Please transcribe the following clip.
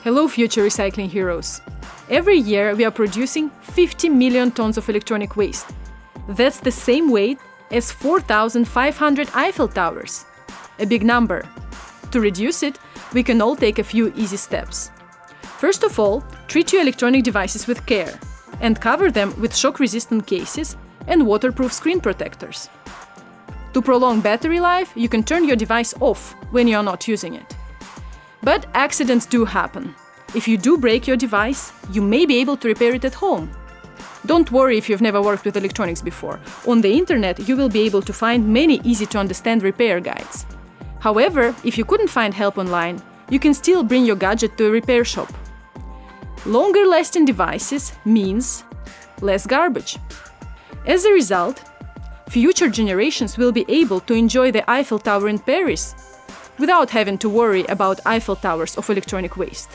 Hello, future recycling heroes! Every year we are producing 50 million tons of electronic waste. That's the same weight as 4,500 Eiffel Towers. A big number. To reduce it, we can all take a few easy steps. First of all, treat your electronic devices with care and cover them with shock-resistant cases and waterproof screen protectors. To prolong battery life, you can turn your device off when you are not using it. But accidents do happen. If you do break your device, you may be able to repair it at home. Don't worry if you've never worked with electronics before. On the internet, you will be able to find many easy-to-understand repair guides. However, if you couldn't find help online, you can still bring your gadget to a repair shop. Longer-lasting devices means less garbage. As a result, future generations will be able to enjoy the Eiffel Tower in Paris without having to worry about Eiffel Towers of electronic waste.